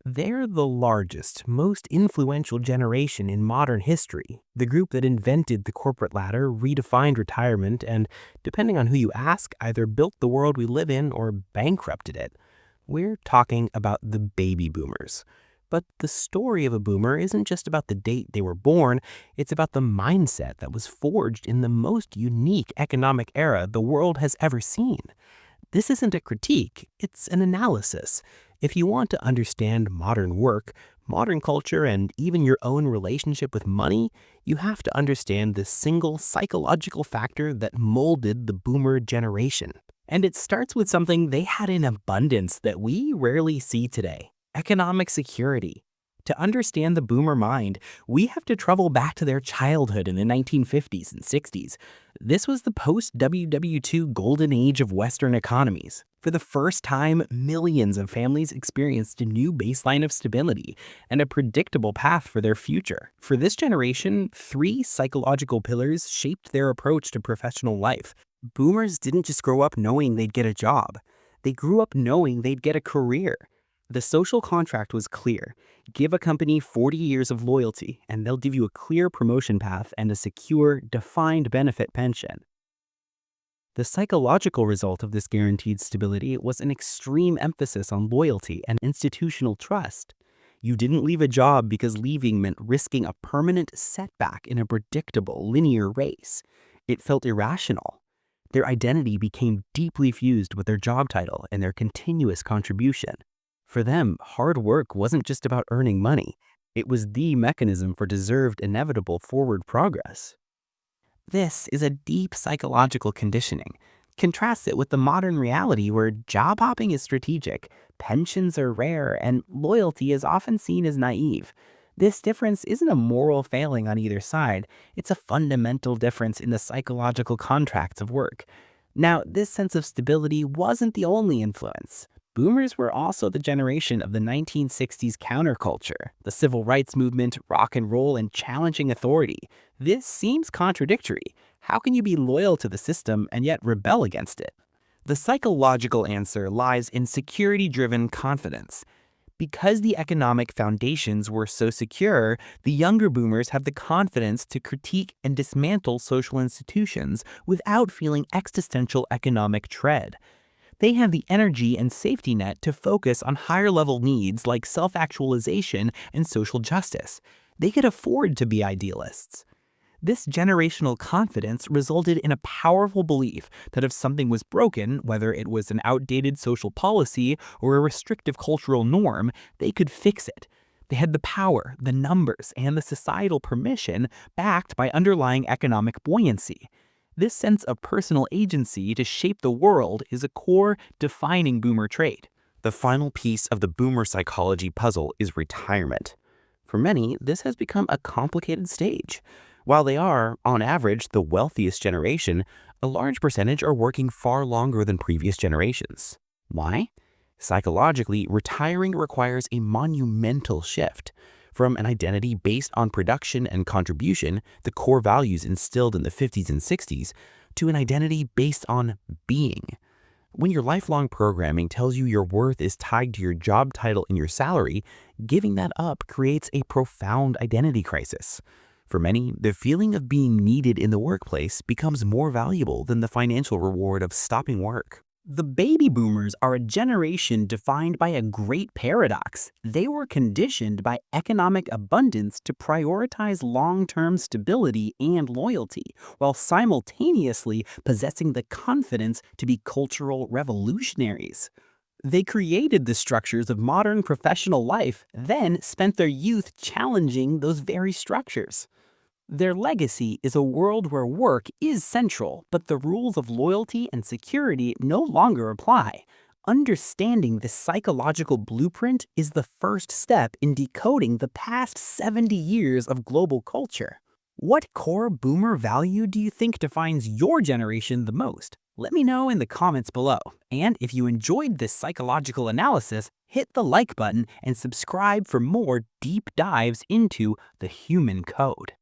They're the largest, most influential generation in modern history, the group that invented the corporate ladder, redefined retirement, and, depending on who you ask, either built the world we live in or bankrupted it. We're talking about the baby boomers. But the story of a boomer isn't just about the date they were born, it's about the mindset that was forged in the most unique economic era the world has ever seen. This isn't a critique, it's an analysis. If you want to understand modern work, modern culture, and even your own relationship with money, you have to understand the single psychological factor that molded the boomer generation. And it starts with something they had in abundance that we rarely see today: economic security. To understand the boomer mind, we have to travel back to their childhood in the 1950s and 60s. This was the post-WWII golden age of Western economies. For the first time, millions of families experienced a new baseline of stability and a predictable path for their future. For this generation, three psychological pillars shaped their approach to professional life. Boomers didn't just grow up knowing they'd get a job. They grew up knowing they'd get a career. The social contract was clear. Give a company 40 years of loyalty, and they'll give you a clear promotion path and a secure, defined benefit pension. The psychological result of this guaranteed stability was an extreme emphasis on loyalty and institutional trust. You didn't leave a job because leaving meant risking a permanent setback in a predictable, linear race. It felt irrational. Their identity became deeply fused with their job title and their continuous contribution. For them, hard work wasn't just about earning money. It was the mechanism for deserved, inevitable forward progress. This is a deep psychological conditioning. Contrast it with the modern reality where job hopping is strategic, pensions are rare, and loyalty is often seen as naive. This difference isn't a moral failing on either side, it's a fundamental difference in the psychological contracts of work. Now, this sense of stability wasn't the only influence. Boomers were also the generation of the 1960s counterculture, the civil rights movement, rock and roll, and challenging authority. This seems contradictory. How can you be loyal to the system and yet rebel against it? The psychological answer lies in security-driven confidence. Because the economic foundations were so secure, the younger boomers have the confidence to critique and dismantle social institutions without feeling existential economic dread. They have the energy and safety net to focus on higher-level needs like self-actualization and social justice. They could afford to be idealists. This generational confidence resulted in a powerful belief that if something was broken, whether it was an outdated social policy or a restrictive cultural norm, they could fix it. They had the power, the numbers, and the societal permission backed by underlying economic buoyancy. This sense of personal agency to shape the world is a core, defining boomer trait. The final piece of the boomer psychology puzzle is retirement. For many, this has become a complicated stage. While they are, on average, the wealthiest generation, a large percentage are working far longer than previous generations. Why? Psychologically, retiring requires a monumental shift. From an identity based on production and contribution, the core values instilled in the 50s and 60s, to an identity based on being. When your lifelong programming tells you your worth is tied to your job title and your salary, giving that up creates a profound identity crisis. For many, the feeling of being needed in the workplace becomes more valuable than the financial reward of stopping work. The baby boomers are a generation defined by a great paradox. They were conditioned by economic abundance to prioritize long-term stability and loyalty, while simultaneously possessing the confidence to be cultural revolutionaries. They created the structures of modern professional life, then spent their youth challenging those very structures. Their legacy is a world where work is central, but the rules of loyalty and security no longer apply. Understanding this psychological blueprint is the first step in decoding the past 70 years of global culture. What core boomer value do you think defines your generation the most? Let me know in the comments below. And if you enjoyed this psychological analysis, hit the like button and subscribe for more deep dives into the human code.